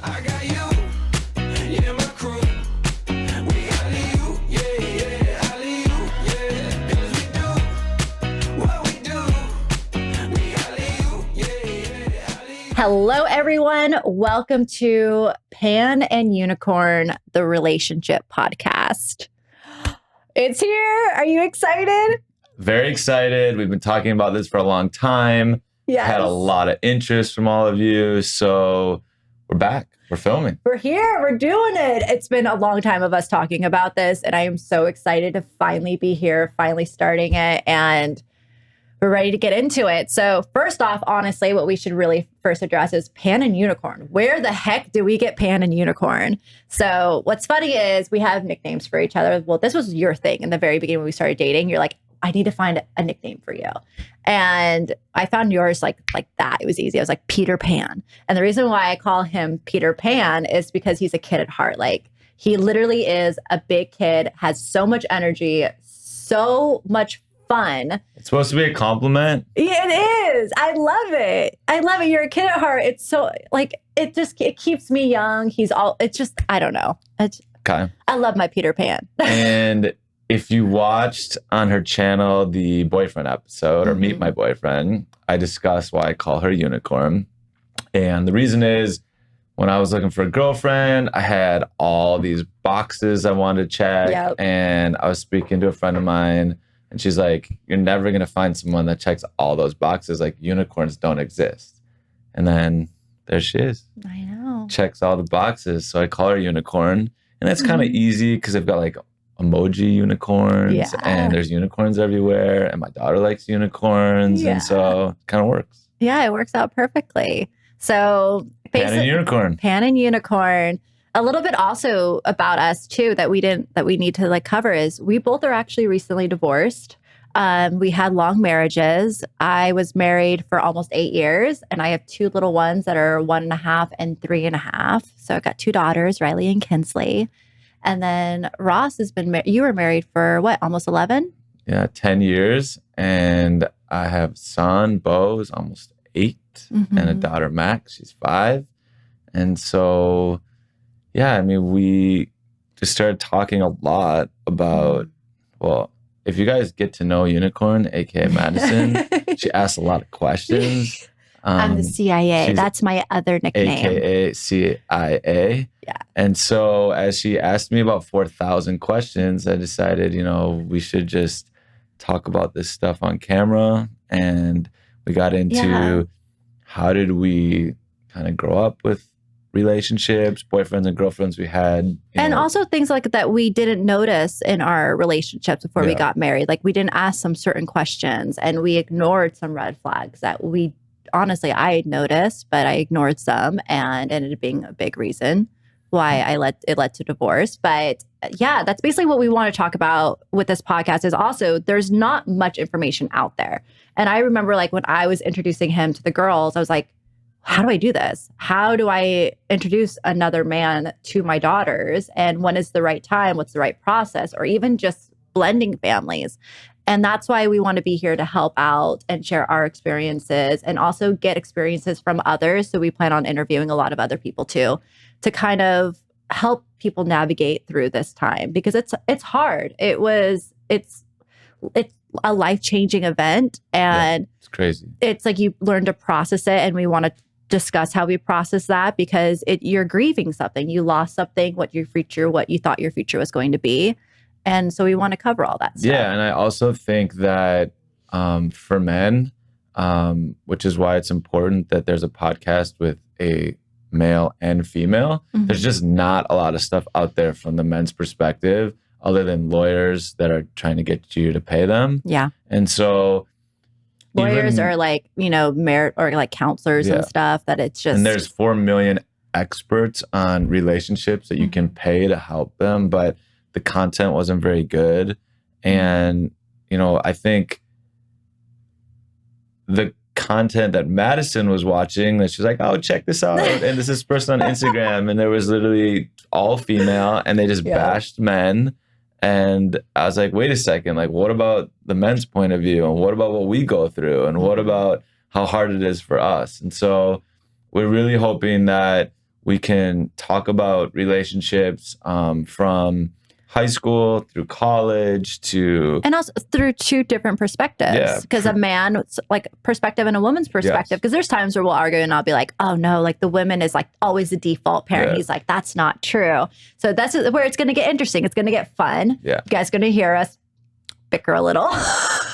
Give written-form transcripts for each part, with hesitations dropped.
I got you, yeah, my crew. We alley-oop, yeah, alley-oop, yeah. 'Cause we do what we do. We alley-oop, yeah, alley-oop. Hello, everyone. Welcome to Pan and Unicorn, the relationship podcast. It's here. Are you excited? Very excited. We've been talking about this for a long time. Yes. Had a lot of interest from all of you. So we're back. We're filming. We're here. We're doing it. It's been a long time of us talking about this, and I am so excited to finally be here, finally starting it, and we're ready to get into it. So first off, honestly, what we should really first address is Pan and Unicorn. Where the heck do we get Pan and Unicorn? So what's funny is we have nicknames for each other. Well, this was your thing in the very beginning when we started dating. You're like, I need to find a nickname for you. And I found yours like that. It was easy. I was like, Peter Pan. And the reason why I call him Peter Pan is because he's a kid at heart. Like, he literally is a big kid, has so much energy, so much fun. It's supposed to be a compliment. Yeah, it is. I love it. I love it. You're a kid at heart. It's so like, it keeps me young. It's just, I don't know. Okay. I love my Peter Pan. And if you watched on her channel the boyfriend episode or Meet My Boyfriend, I discussed why I call her Unicorn. And the reason is, when I was looking for a girlfriend, I had all these boxes I wanted to check. Yep. And I was speaking to a friend of mine, and she's like, you're never going to find someone that checks all those boxes. Like, unicorns don't exist. And then there she is. I know. Checks all the boxes. So I call her Unicorn. And it's kind of easy because I've got like emoji unicorns, and there's unicorns everywhere, and my daughter likes unicorns, and so it kind of works. Yeah, it works out perfectly. So Pan and Unicorn. Pan and Unicorn. A little bit also about us too that we need to like cover is we both are actually recently divorced. We had long marriages. I was married for almost 8 years, and I have two little ones that are 1.5 and 3.5. So I've got two daughters, Riley and Kinsley. And then Ross has been you were married for what, almost 11? Yeah, 10 years. And I have a son, Bo, is almost 8, and a daughter, Max, she's 5. And so, yeah, I mean, we just started talking a lot about, well, if you guys get to know Unicorn, aka Madison, she asks a lot of questions. I'm the CIA. That's my other nickname. AKA CIA. Yeah. And so as she asked me about 4,000 questions, I decided, we should just talk about this stuff on camera. And we got into how did we kind of grow up with relationships, boyfriends and girlfriends we had. And also things like that we didn't notice in our relationships before we got married. Like, we didn't ask some certain questions, and we ignored some red flags that honestly, I noticed, but I ignored some, and ended up being a big reason why it led to divorce. But yeah, that's basically what we want to talk about with this podcast is also there's not much information out there. And I remember like when I was introducing him to the girls, I was like, how do I do this? How do I introduce another man to my daughters? And when is the right time? What's the right process? Or even just blending families. And that's why we want to be here to help out and share our experiences and also get experiences from others. So we plan on interviewing a lot of other people too, to kind of help people navigate through this time, because it's hard. It's a life-changing event, and it's crazy. It's like you learn to process it, and we want to discuss how we process that, because you're grieving something. You lost something, what you thought your future was going to be. And so we want to cover all that stuff. Yeah, and I also think that for men, which is why it's important that there's a podcast with a male and female, there's just not a lot of stuff out there from the men's perspective other than lawyers that are trying to get you to pay them. Yeah. And so lawyers are like, merit or like counselors and stuff, that it's just. And there's 4 million experts on relationships that you can pay to help them, but the content wasn't very good. And, I think the content that Madison was watching, that she's like, oh, check this out. And this is person on Instagram. And there was literally all female, and they just bashed men. And I was like, wait a second, like, what about the men's point of view? And what about what we go through? And what about how hard it is for us? And so we're really hoping that we can talk about relationships from high school through college to... And also through two different perspectives. Because a man's like perspective and a woman's perspective. Because there's times where we'll argue and I'll be like, oh no, like the woman is like always the default parent. Yeah. He's like, that's not true. So that's where it's going to get interesting. It's going to get fun. Yeah. You guys going to hear us bicker a little.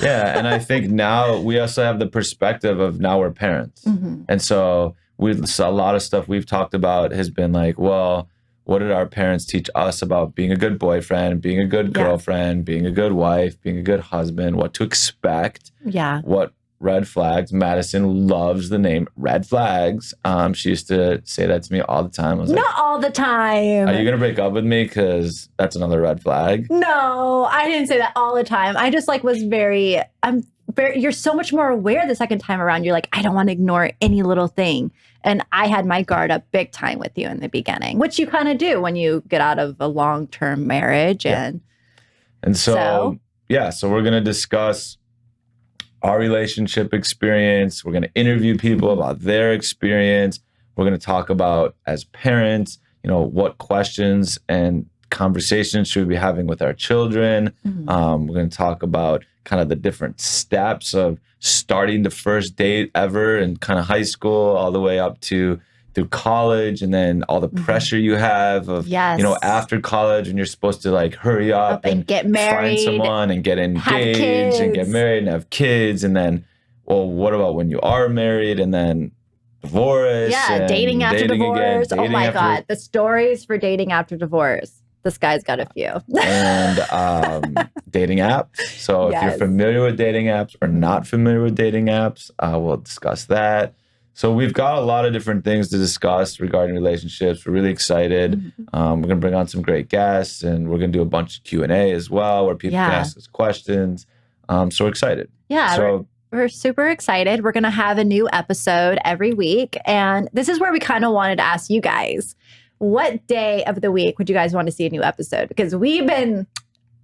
Yeah. And I think now we also have the perspective of now we're parents. And so a lot of stuff we've talked about has been like, well, what did our parents teach us about being a good boyfriend, being a good girlfriend, being a good wife, being a good husband, what to expect, what red flags. Madison loves the name red flags. She used to say that to me all the time. I was Not like, all the time. are you going to break up with me? Because that's another red flag. No, I didn't say that all the time. I just like was you're so much more aware the second time around. You're like, I don't want to ignore any little thing. And I had my guard up big time with you in the beginning, which you kind of do when you get out of a long-term marriage. And so we're going to discuss our relationship experience. We're going to interview people about their experience. We're going to talk about, as parents, what questions and conversations should we be having with our children. We're going to talk about kind of the different steps of starting the first date ever in kind of high school all the way up to through college, and then all the pressure you have of, after college when you're supposed to like hurry up and get married, find someone and get engaged and get married and have kids. And then, well, what about when you are married and then divorce? Yeah, dating after divorce. Oh my God. The stories for dating after divorce. This guy's got a few. And dating apps. So if you're familiar with dating apps or not familiar with dating apps, we'll discuss that. So we've got a lot of different things to discuss regarding relationships. We're really excited. We're going to bring on some great guests, and we're going to do a bunch of Q&A as well where people can ask us questions. So we're excited. Yeah. So we're super excited. We're going to have a new episode every week. And this is where we kind of wanted to ask you guys, what day of the week would you guys want to see a new episode? Because we've been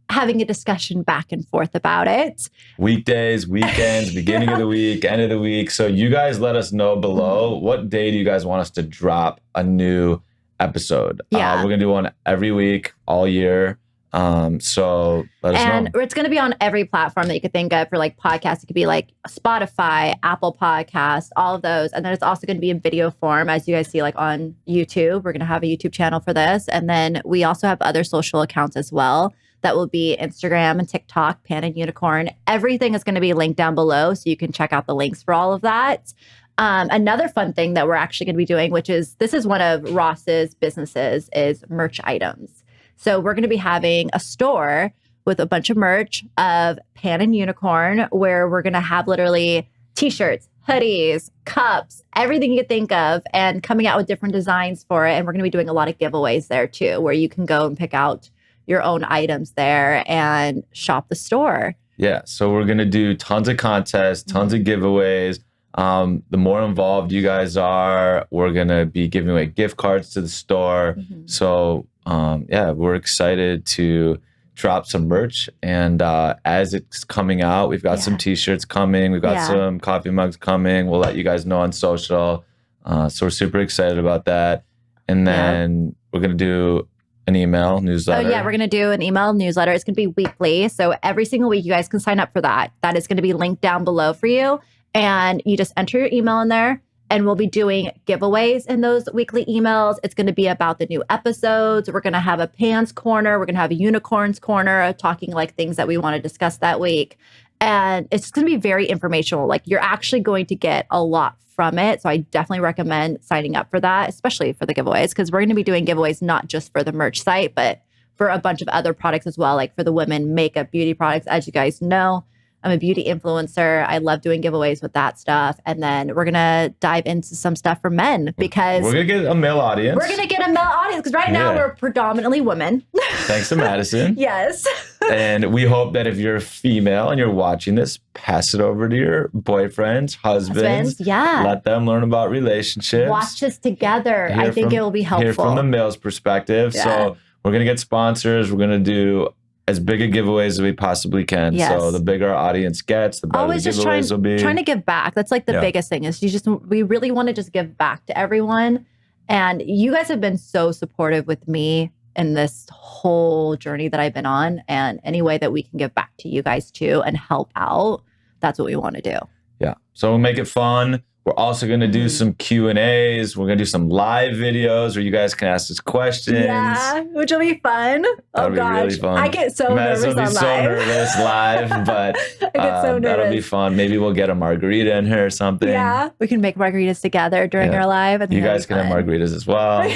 having a discussion back and forth about it. Weekdays, weekends, beginning of the week, end of the week. So you guys let us know below, what day do you guys want us to drop a new episode? Yeah. We're going to do one every week, all year. So let us know. And it's going to be on every platform that you could think of for like podcasts. It could be like Spotify, Apple Podcasts, all of those. And then it's also going to be in video form, as you guys see like on YouTube. We're going to have a YouTube channel for this. And then we also have other social accounts as well. That will be Instagram and TikTok, Pan and Unicorn. Everything is going to be linked down below, so you can check out the links for all of that. Another fun thing that we're actually going to be doing, this is one of Ross's businesses, is merch items. So we're going to be having a store with a bunch of merch of Pan and Unicorn, where we're going to have literally t-shirts, hoodies, cups, everything you could think of, and coming out with different designs for it. And we're going to be doing a lot of giveaways there too, where you can go and pick out your own items there and shop the store. Yeah. So we're going to do tons of contests, tons of giveaways. The more involved you guys are, we're going to be giving away gift cards to the store. So, we're excited to drop some merch. And as it's coming out, we've got some t-shirts coming. We've got some coffee mugs coming. We'll let you guys know on social. So we're super excited about that. And then we're going to do an email newsletter. Oh, yeah. We're going to do an email newsletter. It's going to be weekly. So every single week, you guys can sign up for that. That is going to be linked down below for you. And you just enter your email in there. And we'll be doing giveaways in those weekly emails. It's going to be about the new episodes. We're going to have a Pans Corner. We're going to have a Unicorns Corner, talking like things that we want to discuss that week. And it's going to be very informational. Like, you're actually going to get a lot from it. So I definitely recommend signing up for that, especially for the giveaways, because we're going to be doing giveaways not just for the merch site, but for a bunch of other products as well, like for the women makeup, beauty products. As you guys know, I'm a beauty influencer. I love doing giveaways with that stuff. And then we're going to dive into some stuff for men, because we're going to get a male audience. We're going to get a male audience because right now we're predominantly women. Thanks to Madison. Yes. And we hope that if you're female and you're watching this, pass it over to your boyfriends, husbands. Yeah. Let them learn about relationships. Watch us together. I think it will be helpful. Hear from the male's perspective. Yeah. So we're going to get sponsors. We're going to do as big a giveaways as we possibly can. Yes. So the bigger our audience gets, the better always the giveaways just will be. Trying to give back. That's like the biggest thing is we really want to just give back to everyone. And you guys have been so supportive with me in this whole journey that I've been on. And any way that we can give back to you guys too and help out, that's what we want to do. Yeah. So we'll make it fun. We're also going to do some Q&As. We're going to do some live videos where you guys can ask us questions. Yeah, which will be fun. That'll be really fun. I get so Madison nervous will be on so live. nervous live, but I get so nervous. that'll be fun. Maybe we'll get a margarita in here or something. Yeah, we can make margaritas together during our live. I think you guys can have margaritas as well.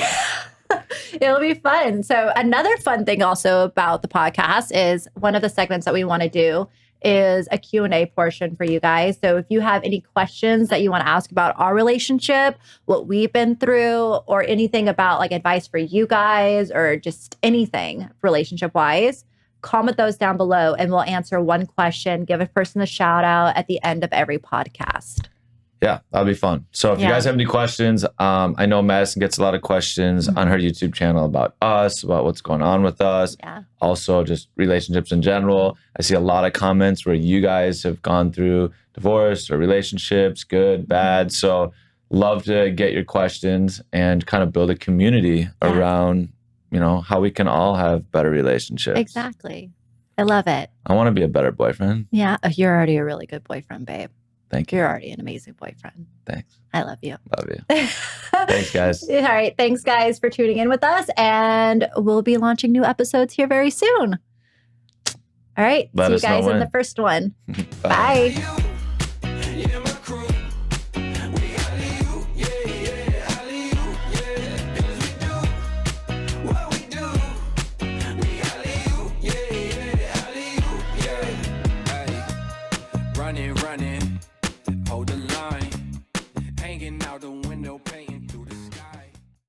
It'll be fun. So another fun thing also about the podcast is one of the segments that we want to do is a Q&A portion for you guys. So if you have any questions that you want to ask about our relationship, what we've been through, or anything about like advice for you guys, or just anything relationship wise, comment those down below and we'll answer one question, give a person a shout out at the end of every podcast. Yeah, that'll be fun. So if you guys have any questions, I know Madison gets a lot of questions on her YouTube channel about us, about what's going on with us. Yeah. Also just relationships in general. I see a lot of comments where you guys have gone through divorce or relationships, good, bad. So love to get your questions and kind of build a community around, you know, how we can all have better relationships. Exactly. I love it. I want to be a better boyfriend. Yeah. You're already a really good boyfriend, babe. Thank you. You're already an amazing boyfriend. Thanks. I love you. Love you. Thanks, guys. All right. Thanks, guys, for tuning in with us. And we'll be launching new episodes here very soon. All right. Let See you us know guys in when. the first one. Bye. Bye.